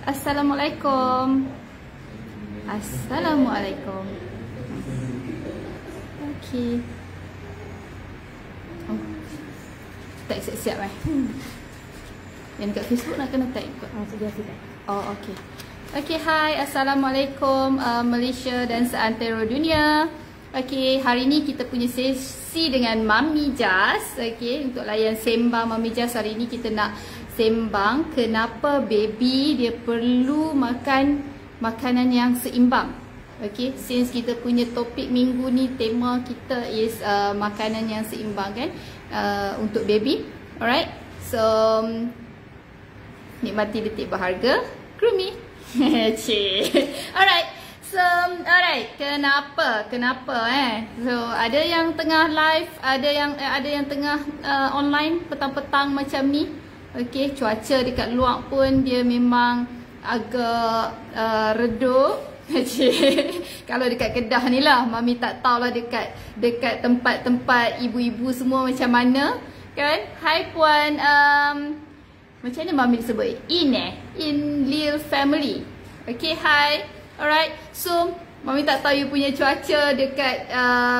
Assalamualaikum. Assalamualaikum. Okey. Oh. Tak siap-siap Yang dekat Facebook nak kena tag kot. Sudah siap. Oh, okey. Okey, hai. Assalamualaikum Malaysia dan seantero dunia. Okey, hari ni kita punya sesi dengan Mami Jas. Okey, untuk layan sembang Mami Jas hari ni kita nak sembang kenapa baby dia perlu makan makanan yang seimbang. Okey, since kita punya topik minggu ni, tema kita is makanan yang seimbang kan, untuk baby. Alright, so nikmati detik berharga Krumi. Alright, so alright, kenapa so ada yang tengah live, ada yang tengah online petang-petang macam ni. Okey, cuaca dekat luar pun dia memang agak redup. Kalau dekat Kedah ni lah, Mami tak tahulah dekat tempat-tempat ibu-ibu semua macam mana kan. Hai puan, macam mana Mami sebut? In Lil Family. Okay, hai. Alright, so Mami tak tahu you punya cuaca dekat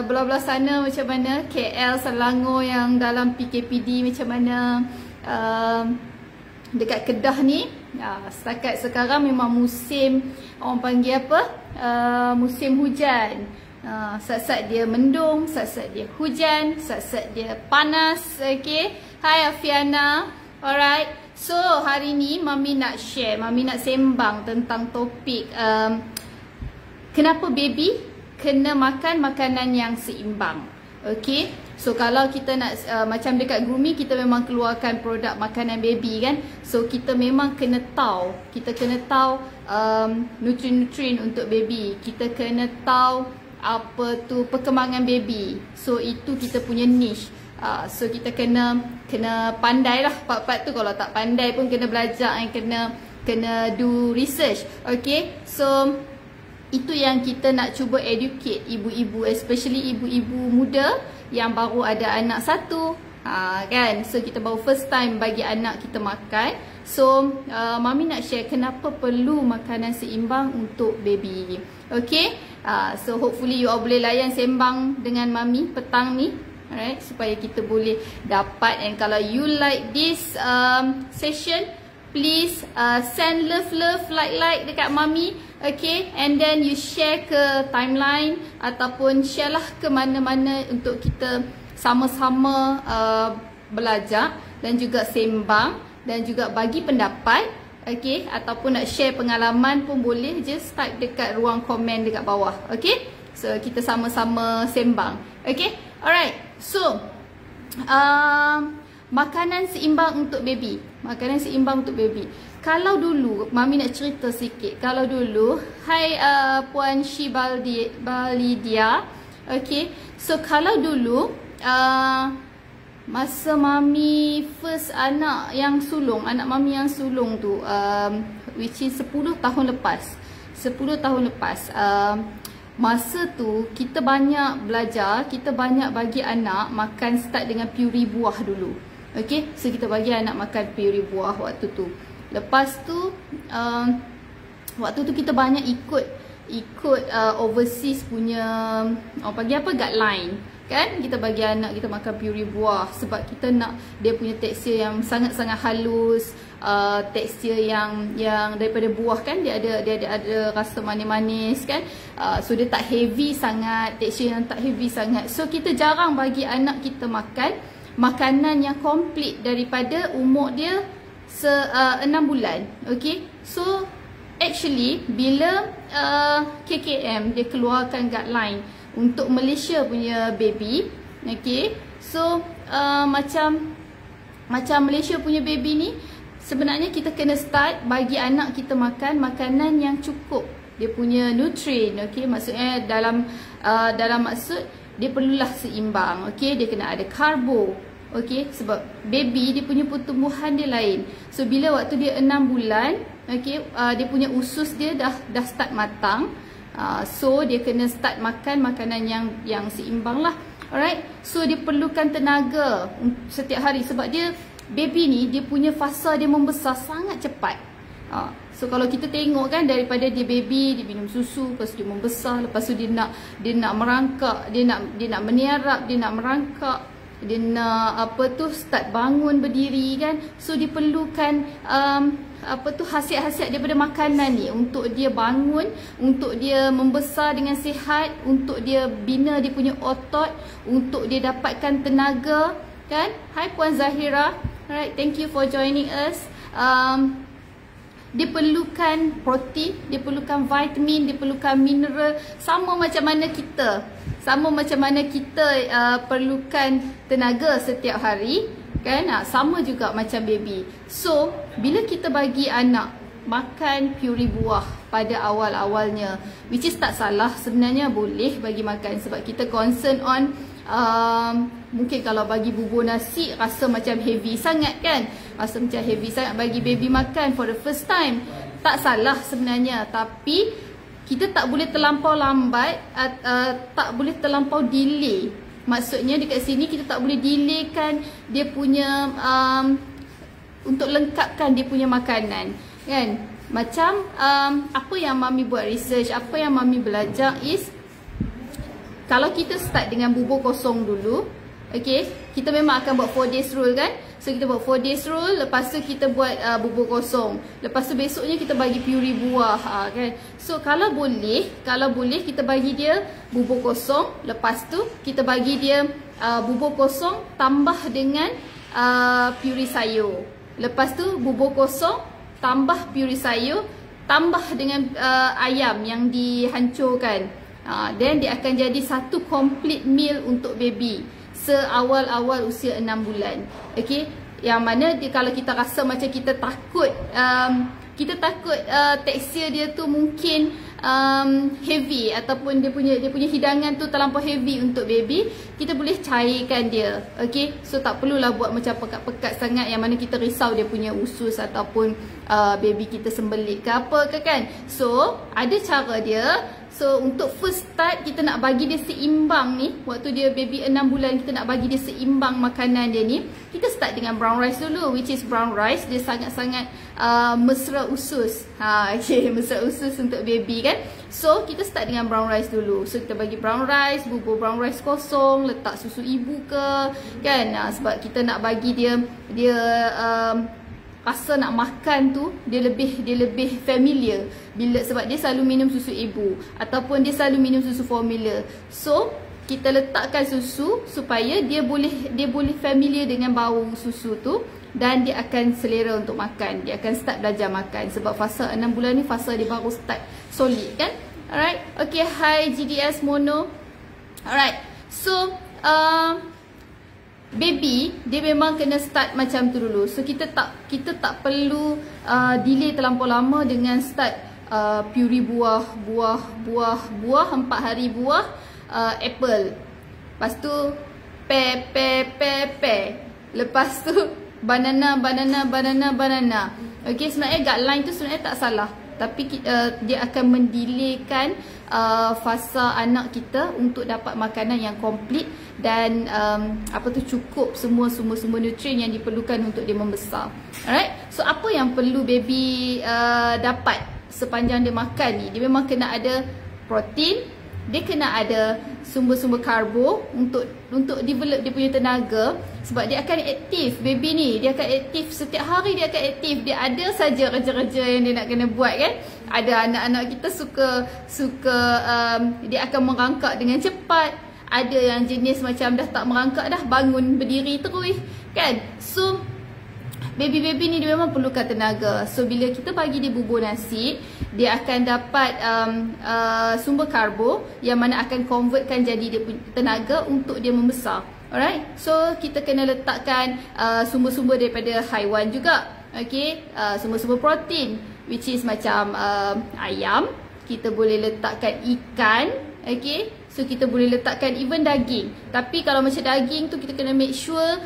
belah-belah sana macam mana. KL, Selangor yang dalam PKPD macam mana. Dekat Kedah ni, setakat sekarang memang musim, orang panggil apa? Musim hujan. Sat-sat dia mendung, sat-sat dia hujan, sat-sat dia panas. Okay, hai Afiana. Alright, so hari ni Mami nak share, Mami nak sembang tentang topik kenapa baby kena makan makanan yang seimbang. Okay, so kalau kita nak macam dekat Grumi, kita memang keluarkan produk makanan baby kan. So kita memang kena tahu, nutrien-nutrien untuk baby. Kita kena tahu apa tu perkembangan baby. So itu kita punya niche. So kita kena pandai lah part-part tu. Kalau tak pandai pun kena belajar, kena do research. Okay, so itu yang kita nak cuba educate ibu-ibu, especially ibu-ibu muda yang baru ada anak satu, kan. So kita baru first time bagi anak kita makan. So Mami nak share kenapa perlu makanan seimbang untuk baby. Okay, so hopefully you all boleh layan sembang dengan Mami petang ni. Alright, supaya kita boleh dapat. And kalau you like this session, please send love, like dekat Mami. Okay, and then you share ke timeline ataupun share lah ke mana-mana untuk kita sama-sama belajar dan juga sembang dan juga bagi pendapat. Okay, ataupun nak share pengalaman pun boleh, just type dekat ruang komen dekat bawah. Okay, so kita sama-sama sembang. Okay, alright, so makanan seimbang untuk baby. Makanan seimbang untuk baby. Kalau dulu, Mami nak cerita sikit. Kalau dulu, hai Puan Shibalidia. Okay, so kalau dulu masa Mami first anak yang sulung, anak Mami yang sulung tu, which is 10 tahun lepas. 10 tahun lepas. Masa tu kita banyak belajar, kita banyak bagi anak makan start dengan puri buah dulu. Okay, so kita bagi anak makan puri buah waktu tu. Lepas tu waktu tu kita banyak ikut overseas punya, orang panggil apa, guideline kan. Kita bagi anak kita makan puri buah sebab kita nak dia punya tekstur yang sangat-sangat halus, tekstur yang daripada buah kan, dia ada rasa manis-manis kan. So dia tak heavy sangat, tekstur yang tak heavy sangat. So kita jarang bagi anak kita makan makanan yang komplit daripada umur dia 6 bulan. Okay, so actually bila KKM dia keluarkan guideline untuk Malaysia punya baby, okay, so macam Malaysia punya baby ni, sebenarnya kita kena start bagi anak kita makan makanan yang cukup dia punya nutrien. Okay, maksudnya dalam maksud dia perlulah seimbang. Okay, dia kena ada karbo. Okay, sebab baby dia punya pertumbuhan dia lain. So bila waktu dia 6 bulan, okay, dia punya usus dia dah start matang. So dia kena start makan makanan yang seimbang lah. Alright, so dia perlukan tenaga setiap hari sebab dia baby ni dia punya fasa dia membesar sangat cepat. So kalau kita tengok kan, daripada dia baby, dia minum susu, lepas tu dia membesar, lepas tu dia nak merangkak, dia nak meniarap, dia nak merangkak, dia nak start bangun berdiri kan. So dia perlukan khasiat-khasiat daripada makanan ni untuk dia bangun, untuk dia membesar dengan sihat, untuk dia bina dia punya otot, untuk dia dapatkan tenaga kan. Hai Puan Zahira. Alright, thank you for joining us. Dia perlukan protein, dia perlukan vitamin, dia perlukan mineral, sama macam mana kita. Perlukan tenaga setiap hari kan. Sama juga macam baby. So bila kita bagi anak makan puri buah pada awal-awalnya, which is tak salah sebenarnya, boleh bagi makan, sebab kita concern on mungkin kalau bagi bubur nasi rasa macam heavy sangat kan, rasa macam heavy sangat bagi baby makan for the first time. Tak salah sebenarnya, tapi kita tak boleh terlampau lambat, tak boleh terlampau delay. Maksudnya dekat sini kita tak boleh delaykan dia punya untuk lengkapkan dia punya makanan kan. Macam apa yang Mami buat research, apa yang Mami belajar is, kalau kita start dengan bubur kosong dulu, okay, kita memang akan buat 4 days rule kan. So kita buat 4 days rule, lepas tu kita buat bubur kosong, lepas tu besoknya kita bagi puri buah kan. So kalau boleh kita bagi dia bubur kosong, lepas tu kita bagi dia bubur kosong tambah dengan puri sayur, lepas tu bubur kosong tambah puri sayur tambah dengan ayam yang dihancurkan. Then dia akan jadi satu complete meal untuk baby seawal-awal usia 6 bulan. Okay, yang mana kalau kita rasa macam kita takut tekstur dia tu mungkin heavy, ataupun dia punya hidangan tu terlampau heavy untuk baby, kita boleh cairkan dia. Okay, so tak perlulah buat macam pekat-pekat sangat yang mana kita risau dia punya usus ataupun baby kita sembelit ke apa ke kan. So ada cara dia. So untuk first start kita nak bagi dia seimbang ni, waktu dia baby 6 bulan kita nak bagi dia seimbang makanan dia ni, kita start dengan brown rice dulu, which is brown rice dia sangat-sangat mesra usus. Okay, mesra usus untuk baby kan. So kita start dengan brown rice dulu. So kita bagi brown rice, bubur brown rice kosong, letak susu ibu ke kan. Sebab kita nak bagi dia rasa nak makan tu dia lebih familiar sebab dia selalu minum susu ibu ataupun dia selalu minum susu formula. So kita letakkan susu supaya dia boleh familiar dengan bau susu tu, dan dia akan selera untuk makan. Dia akan start belajar makan sebab fasa 6 bulan ni fasa dia baru start solid kan. Alright, okay, hi GDS Mono. Alright, so baby dia memang kena start macam tu dulu. So kita tak perlu delay terlampau lama dengan start puri buah 4 hari buah, apple, lepas tu pear, lepas tu banana. Okay, sebenarnya guideline tu sebenarnya tak salah, tapi dia akan mendelaykan fasa anak kita untuk dapat makanan yang komplit dan cukup semua nutrien yang diperlukan untuk dia membesar. Alright, so apa yang perlu baby dapat sepanjang dia makan ni? Dia memang kena ada protein, dia kena ada sumber-sumber karbo untuk develop dia punya tenaga, sebab dia akan aktif. Baby ni dia akan aktif setiap hari, dia akan aktif. Dia ada saja kerja-kerja yang dia nak kena buat kan. Ada anak-anak kita suka dia akan merangkak dengan cepat. Ada yang jenis macam dah tak merangkak dah, bangun berdiri terus kan. So baby-baby ni dia memang perlukan tenaga. So bila kita bagi dia bubur nasi, dia akan dapat sumber karbo yang mana akan convertkan jadi dia punya tenaga untuk dia membesar. Alright, so kita kena letakkan sumber-sumber daripada haiwan juga. Okay, sumber-sumber protein, which is macam ayam, kita boleh letakkan ikan. Okay, so kita boleh letakkan even daging. Tapi kalau macam daging tu kita kena make sure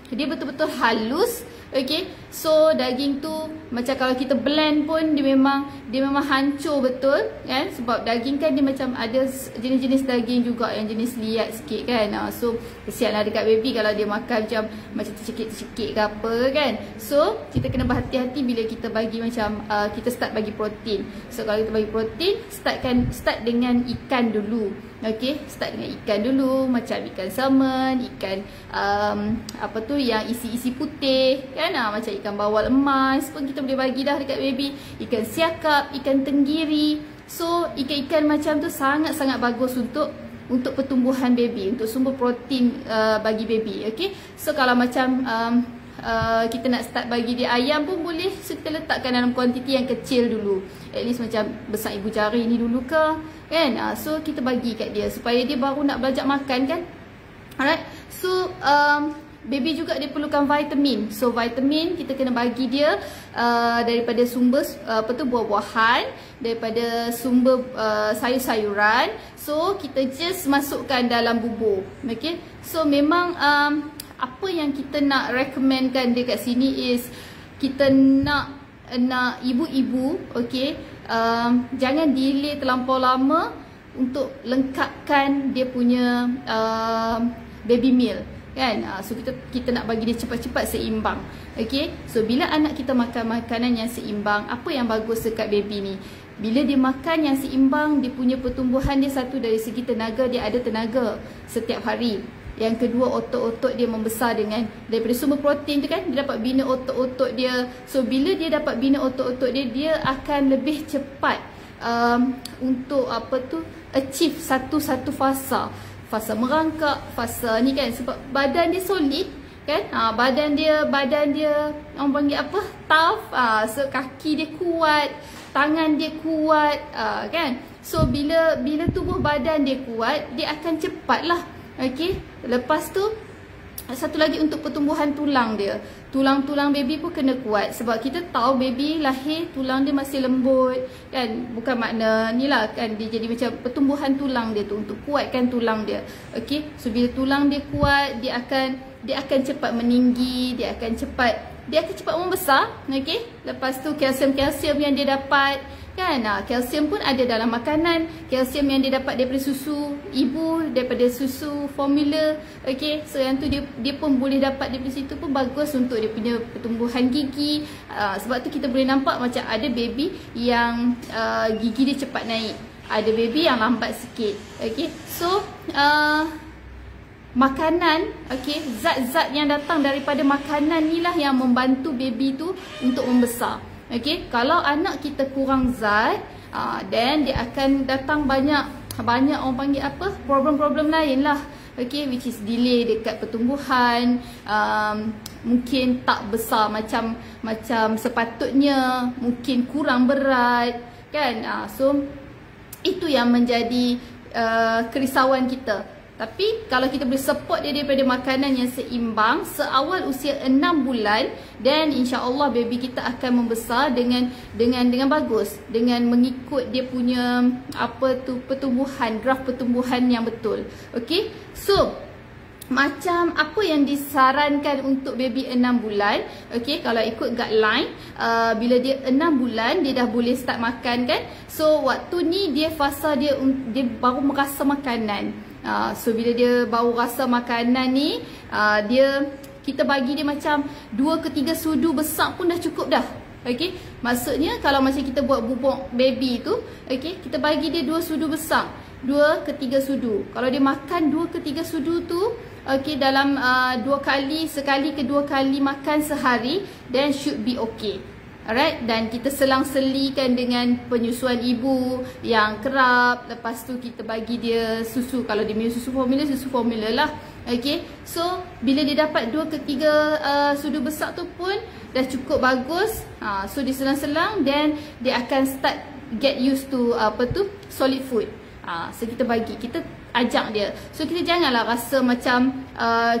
dia betul-betul halus Okay, so daging tu macam kalau kita blend pun dia memang hancur betul kan, sebab daging kan dia macam ada jenis-jenis daging juga yang jenis liat sikit kan. So kesianlah dekat baby kalau dia makan macam tercekik-tercekik ke apa kan. So kita kena berhati-hati bila kita bagi macam kita start bagi protein. So kalau kita bagi protein, start dengan ikan dulu. Okay, start dengan ikan dulu, macam ikan salmon, ikan apa tu yang isi-isi putih kan, macam ikan bawal emas pun kita boleh bagi dah dekat baby. Ikan siakap, ikan tenggiri. So ikan-ikan macam tu sangat-sangat bagus untuk pertumbuhan baby, untuk sumber protein bagi baby. Okay, so kalau macam kita nak start bagi dia ayam pun boleh. So kita letakkan dalam kuantiti yang kecil dulu, at least macam besar ibu jari ni dulu ke kan. So kita bagi kat dia supaya dia baru nak belajar makan kan. Alright, so baby juga dia perlukan vitamin. So vitamin kita kena bagi dia daripada sumber buah-buahan, daripada sumber sayur-sayuran. So kita just masukkan dalam bubur. Okay, so memang apa yang kita nak recommendkan dekat sini is kita nak ibu-ibu, okay, jangan delay terlampau lama untuk lengkapkan dia punya baby meal kan. So kita nak bagi dia cepat-cepat seimbang. Okay, so bila anak kita makan makanan yang seimbang, apa yang bagus dekat baby ni, bila dia makan yang seimbang, dia punya pertumbuhan dia, satu dari segi tenaga, dia ada tenaga setiap hari. Yang kedua, otot-otot dia membesar daripada sumber protein tu kan, dia dapat bina otot-otot dia. So bila dia dapat bina otot-otot dia, dia akan lebih cepat untuk achieve satu fasa merangkak, fasa ni kan, sebab badan dia solid kan. Badan dia orang panggil apa, tough. So kaki dia kuat, tangan dia kuat kan. So bila tubuh badan dia kuat, dia akan cepatlah. Okay, lepas tu satu lagi untuk pertumbuhan tulang dia. Tulang-tulang baby pun kena kuat, sebab kita tahu baby lahir tulang dia masih lembut kan. Bukan makna ni lah kan, dia jadi macam pertumbuhan tulang dia tu, untuk kuatkan tulang dia. Okay, so bila tulang dia kuat, dia akan cepat meninggi, dia akan cepat membesar. Okay, lepas tu kalsium yang dia dapat kan, kalsium pun ada dalam makanan. Kalsium yang dia dapat daripada susu ibu, daripada susu formula. Okay, so yang tu dia pun boleh dapat daripada situ, pun bagus untuk dia punya pertumbuhan gigi. Sebab tu kita boleh nampak macam ada baby yang gigi dia cepat naik, ada baby yang lambat sikit. Okay, so makanan, okay, zat-zat yang datang daripada makanan ni lah yang membantu baby tu untuk membesar. Okay, kalau anak kita kurang zat, then dia akan datang banyak orang panggil apa, problem-problem lain lah. Okay, which is delay dekat pertumbuhan, mungkin tak besar macam sepatutnya, mungkin kurang berat kan. So itu yang menjadi kerisauan kita. Tapi kalau kita boleh support dia daripada makanan yang seimbang seawal usia 6 bulan, dan insya-Allah baby kita akan membesar dengan bagus, dengan mengikut dia punya pertumbuhan, graf pertumbuhan yang betul. Okey. So macam apa yang disarankan untuk baby 6 bulan. Okay, kalau ikut guideline, bila dia 6 bulan dia dah boleh start makan kan. So waktu ni dia fasa dia baru merasa makanan. So bila dia baru rasa makanan ni, kita bagi dia macam 2 ke 3 sudu besar pun dah cukup dah. Okay, maksudnya kalau macam kita buat bubuk baby tu, okay, kita bagi dia 2 sudu besar, 2 ke 3 sudu. Kalau dia makan 2 ke 3 sudu tu, okay, dalam 2 kali, sekali ke 2 kali makan sehari, then should be okay. Alright, dan kita selang-selikan dengan penyusuan ibu yang kerap. Lepas tu kita bagi dia susu, kalau dia minum susu formula lah. Okay, so bila dia dapat 2 ke 3 sudu besar tu pun dah cukup bagus. So dia selang-selang, then dia akan start get used to solid food. So kita ajak dia. So kita janganlah rasa macam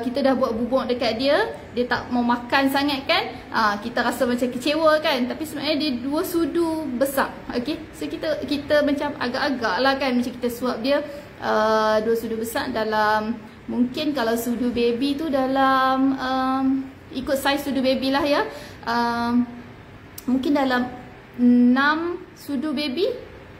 kita dah buat bubuk dekat dia tak mau makan sangat kan. Kita rasa macam kecewa kan, tapi sebenarnya dia 2 sudu besar. Okay, so kita macam agak-agak lah kan, macam kita suap dia 2 sudu besar dalam, mungkin kalau sudu baby tu dalam ikut saiz sudu baby lah ya. Mungkin dalam 6 sudu baby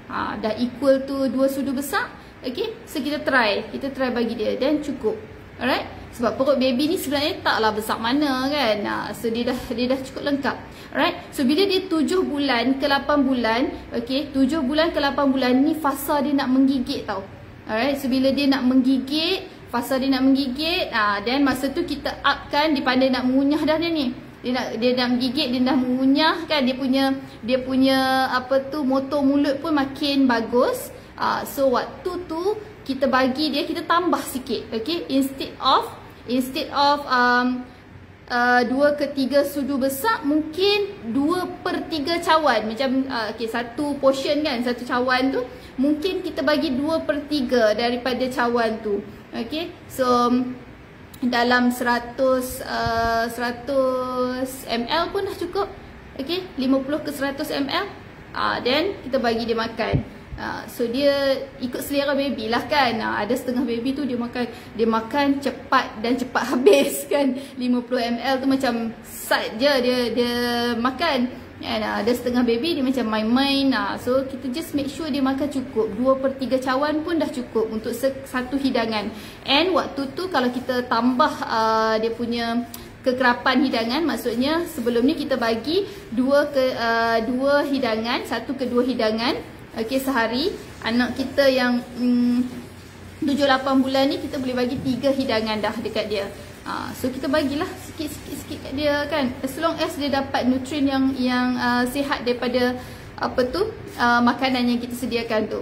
dah equal to 2 sudu besar. Okay, so kita try bagi dia dan cukup. Alright, sebab perut baby ni sebenarnya taklah besar mana kan. So dia dah cukup lengkap. Alright, so bila dia 7 bulan ke 8 bulan, okay, 7 bulan ke 8 bulan ni fasa dia nak menggigit tau. Alright, so bila dia nak menggigit, fasa dia nak menggigit, dan masa tu kita upkan, dia pandai nak mengunyah dah dia ni. Dia nak menggigit, dia dah mengunyah kan, dia punya apa tu, motor mulut pun makin bagus. So waktu tu kita bagi dia, kita tambah sikit, okay, instead of 2 ke 3 sudu besar, mungkin 2/3 cawan. Macam okay, satu portion kan, satu cawan tu mungkin kita bagi 2/3 daripada cawan tu. Okay, so dalam 100 ml pun dah cukup. Okay, 50 ke 100 ml. Then kita bagi dia makan. So dia ikut selera baby lah kan. Ada setengah baby tu dia makan cepat dan cepat habis kan. 50 ml tu macam sat je dia makan. Ada setengah baby dia macam main-main. So kita just make sure dia makan cukup. 2/3 cawan pun dah cukup untuk satu hidangan. And waktu tu kalau kita tambah dia punya kekerapan hidangan, maksudnya sebelum ni kita bagi 2 hidangan, 1 ke 2 hidangan. Okay, sehari. Anak kita yang 7-8 bulan ni kita boleh bagi 3 hidangan dah dekat dia. So kita bagilah sikit-sikit kat dia kan. As long as dia dapat nutrien yang sihat daripada apa tu, makanan yang kita sediakan tu.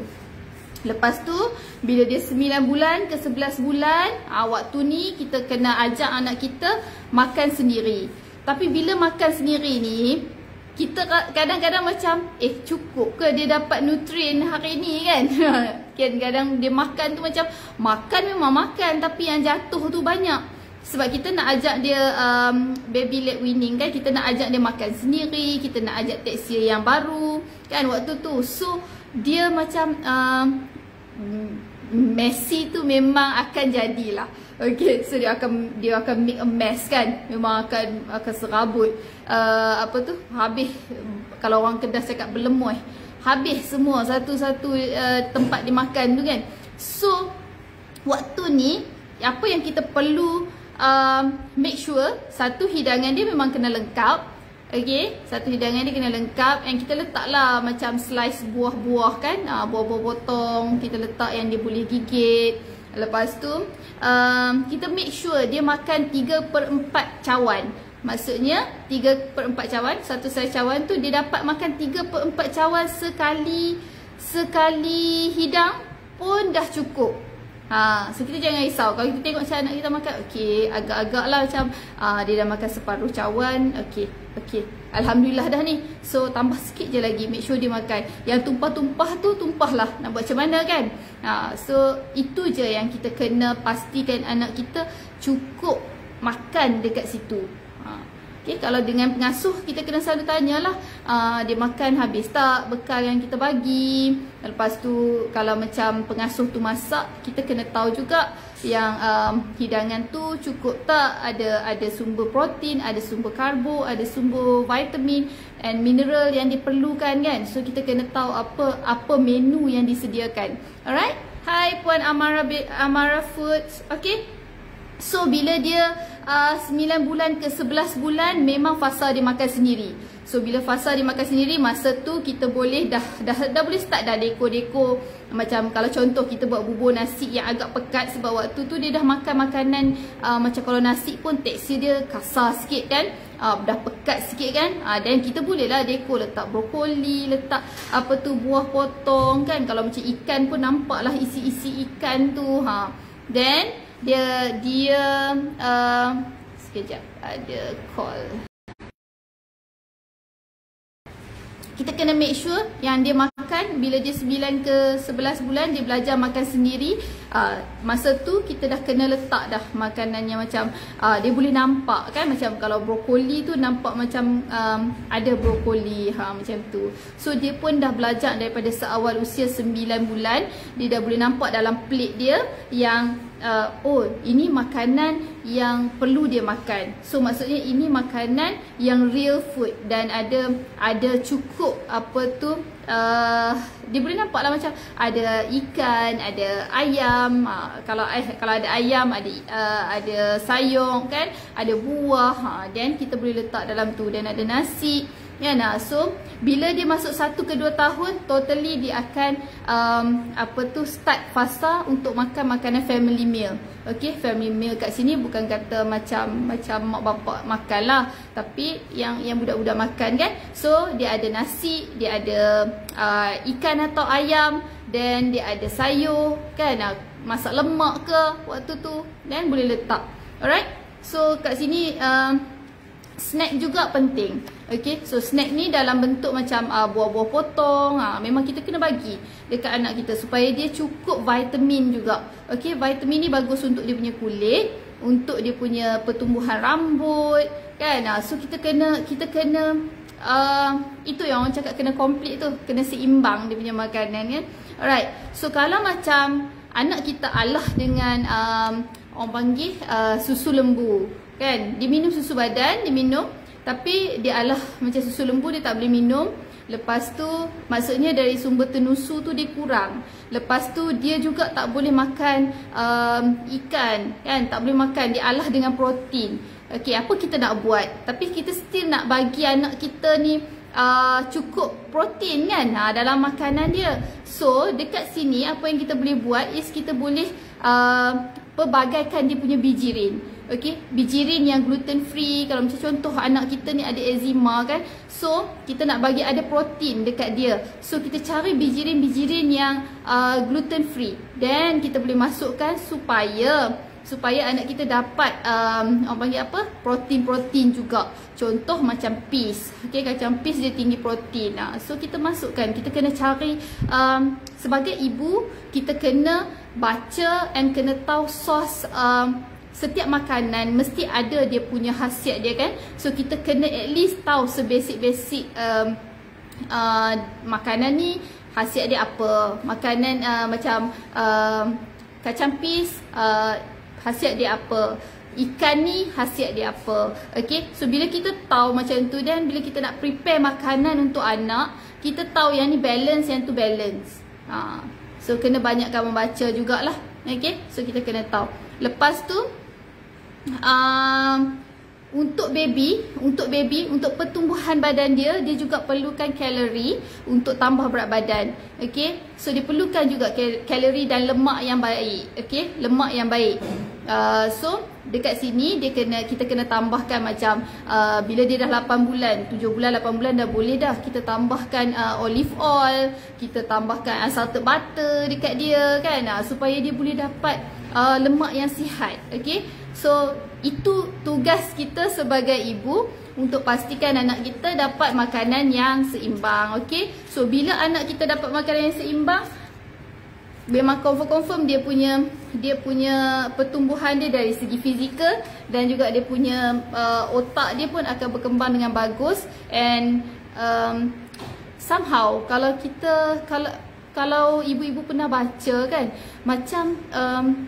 Lepas tu bila dia 9 bulan ke 11 bulan, waktu ni kita kena ajak anak kita makan sendiri. Tapi bila makan sendiri ni, kita kadang-kadang macam cukup ke dia dapat nutrien hari ni kan. Kadang-kadang dia makan tu macam makan memang makan, tapi yang jatuh tu banyak. Sebab kita nak ajak dia baby led weaning kan, kita nak ajak dia makan sendiri, kita nak ajak tekstil yang baru kan waktu tu. So dia macam messy tu memang akan jadilah. Okay, so dia akan make a mess kan. Memang akan serabut. Apa tu? Habis, kalau orang Kedah cakap berlemoy. Habis semua satu-satu tempat dia makan tu kan. So waktu ni apa yang kita perlu make sure, satu hidangan dia memang kena lengkap. Okay, satu hidangan dia kena lengkap. And kita letaklah macam slice buah-buah kan, buah-buah potong. Kita letak yang dia boleh gigit. Lepas tu kita make sure dia makan 3/4 cawan. Maksudnya 3/4 cawan, satu saiz cawan tu dia dapat makan 3/4 cawan sekali hidang pun dah cukup. So kita jangan risau. Kalau kita tengok macam anak kita makan, okay, agak-agak lah macam dia dah makan separuh cawan. Okay, alhamdulillah dah ni. So tambah sikit je lagi, make sure dia makan. Yang tumpah-tumpah tu tumpahlah, nak buat macam mana kan. So itu je yang kita kena pastikan anak kita cukup makan dekat situ. Okay, kalau dengan pengasuh kita kena selalu tanyalah dia makan habis tak bekal yang kita bagi. Lepas tu kalau macam pengasuh tu masak, kita kena tahu juga yang hidangan tu cukup tak, ada sumber protein, ada sumber karbo, ada sumber vitamin and mineral yang diperlukan kan. So kita kena tahu apa menu yang disediakan. Alright? Hai Puan Amara Foods. Okay? So bila dia 9 bulan ke 11 bulan memang fasa dia makan sendiri. So bila fasa dia makan sendiri, masa tu kita boleh dah boleh start dah dekor-dekor. Macam kalau contoh kita buat bubur nasi yang agak pekat, sebab waktu tu dia dah makan makanan macam kalau nasi pun tekstur dia kasar sikit kan, dah pekat sikit kan. Dan kita boleh lah dekor, letak brokoli, letak apa tu buah potong kan. Kalau macam ikan pun nampak lah isi-isi ikan tu. Then dia sekejap ada call. Kita kena make sure yang dia makan bila dia 9 ke 11 bulan dia belajar makan sendiri. masa tu kita dah kena letak dah makanan yang macam dia boleh nampak kan, macam kalau brokoli tu nampak macam ada brokoli macam tu. So dia pun dah belajar daripada seawal usia 9 bulan, dia dah boleh nampak dalam plate dia yang oh ini makanan yang perlu dia makan. So maksudnya ini makanan yang real food dan ada cukup apa tu dia boleh nampak lah macam ada ikan, ada ayam, kalau ada ayam ada sayur kan, ada buah, dan kita boleh letak dalam tu, dan ada nasi kan. So bila dia masuk 1 ke 2 tahun, totally dia akan start fasa untuk makan makanan family meal. Okay, family meal kat sini bukan kata macam mak bapak makan lah, tapi yang budak-budak makan kan. So dia ada nasi, dia ada ikan atau ayam, dan dia ada sayur kan, masak lemak ke waktu tu, dan boleh letak. Alright, so kat sini snack juga penting. Okay, so snack ni dalam bentuk macam buah-buah potong, memang kita kena bagi dekat anak kita supaya dia cukup vitamin juga. Okay, vitamin ni bagus untuk dia punya kulit, untuk dia punya pertumbuhan rambut kan. So kita kena itu yang orang cakap kena komplit tu, kena seimbang dia punya makanan kan. Alright, so kalau macam anak kita alah dengan orang panggil susu lembu kan, dia minum susu badan, dia minum, tapi dia alah macam susu lembu dia tak boleh minum. Lepas tu maksudnya dari sumber tenusu tu dia kurang. Lepas tu dia juga tak boleh makan ikan kan, tak boleh makan, dia alah dengan protein. Okay, apa kita nak buat? Tapi kita still nak bagi anak kita ni cukup protein kan dalam makanan dia. So dekat sini apa yang kita boleh buat is kita boleh pelbagaikan dia punya bijirin. Okay, bijirin yang gluten free. Kalau macam contoh anak kita ni ada eczema kan, so kita nak bagi ada protein dekat dia. So kita cari bijirin-bijirin yang gluten free, dan kita boleh masukkan supaya anak kita dapat orang panggil apa, protein-protein juga. Contoh macam peas. Okay, kacang peas dia tinggi protein. So kita masukkan, kita kena cari sebagai ibu kita kena baca and kena tahu sos setiap makanan mesti ada dia punya khasiat dia kan. So kita kena at least tahu sebasic-basic makanan ni khasiat dia apa. Makanan macam kacang peas khasiat dia apa, ikan ni khasiat dia apa. Okay, so bila kita tahu macam tu, dan bila kita nak prepare makanan untuk anak, kita tahu yang ni balance, yang tu balance. So kena banyakkan membaca jugalah. Okay, so kita kena tahu. Lepas tu untuk baby, untuk pertumbuhan badan dia juga perlukan kalori untuk tambah berat badan. Okay, so dia perlukan juga kalori dan lemak yang baik. Okay, lemak yang baik. So dekat sini kita kena tambahkan macam bila dia dah 8 bulan, 7 bulan, 8 bulan dah boleh dah kita tambahkan olive oil, kita tambahkan salted butter dekat dia kan, supaya dia boleh dapat lemak yang sihat. Okay, so itu tugas kita sebagai ibu untuk pastikan anak kita dapat makanan yang seimbang. Okay, so bila anak kita dapat makanan yang seimbang, memang confirm dia punya pertumbuhan dia dari segi fizikal, dan juga dia punya otak dia pun akan berkembang dengan bagus. And somehow kalau ibu-ibu pernah baca kan, macam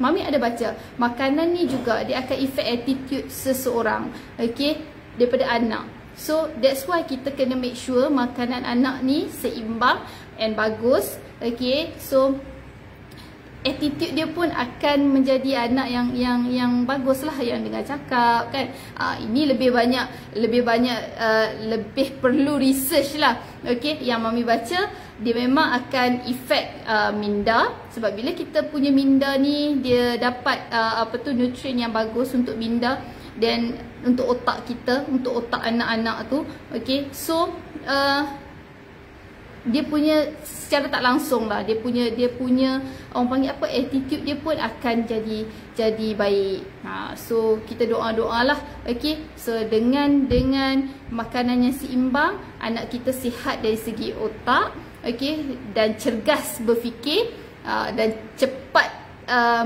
Mami ada baca, makanan ni juga dia akan affect attitude seseorang, okay, daripada anak. So that's why kita kena make sure makanan anak ni seimbang and bagus. Okay, so attitude dia pun akan menjadi anak yang bagus lah, yang dengar cakap kan. Ini lebih perlu research lah. Okay, yang Mami baca, dia memang akan efek minda. Sebab bila kita punya minda ni, dia dapat nutrien yang bagus untuk minda dan untuk otak kita, untuk otak anak-anak tu. Okay, so dia punya secara tak langsung lah, dia punya orang panggil apa, attitude dia pun akan jadi baik. So kita doa-doa lah. Okay, so dengan makanan yang seimbang, anak kita sihat dari segi otak, okay, dan cergas berfikir, dan cepat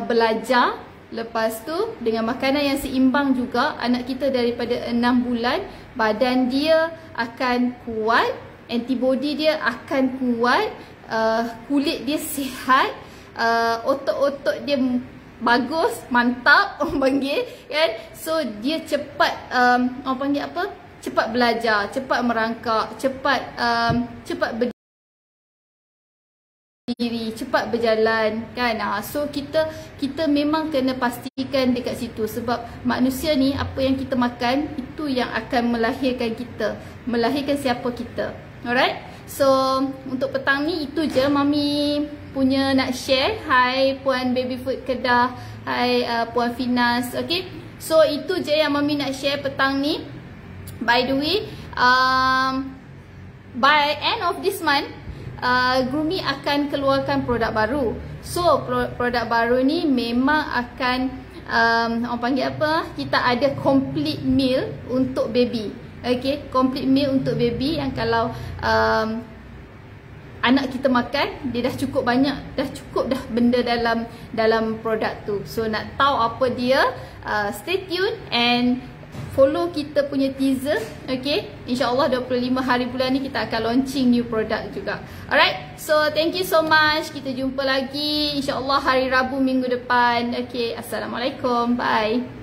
belajar. Lepas tu dengan makanan yang seimbang juga, anak kita daripada 6 bulan badan dia akan kuat, antibody dia akan kuat, kulit dia sihat, otot-otot dia bagus, mantap orang panggil kan. So dia cepat orang panggil apa? Cepat belajar, cepat merangkak, cepat diri, cepat berjalan kan. So kita memang kena pastikan dekat situ, sebab manusia ni apa yang kita makan itu yang akan melahirkan kita, melahirkan siapa kita. Alright, so untuk petang ni itu je Mami punya nak share. Hai Puan Baby Food Kedah, hai Puan Finas. Okay, so itu je yang Mami nak share petang ni. By the way, by end of this month Groomy akan keluarkan produk baru. So produk baru ni memang akan orang panggil apa? Kita ada complete meal untuk baby. Okay, complete meal untuk baby yang kalau anak kita makan, dia dah cukup banyak, dah cukup dah benda dalam produk tu. So nak tahu apa dia, stay tune and follow kita punya teaser. Okay, InsyaAllah 25 hari bulan ni kita akan launching new product juga. Alright, so thank you so much. Kita jumpa lagi InsyaAllah hari Rabu minggu depan. Okay, Assalamualaikum, bye.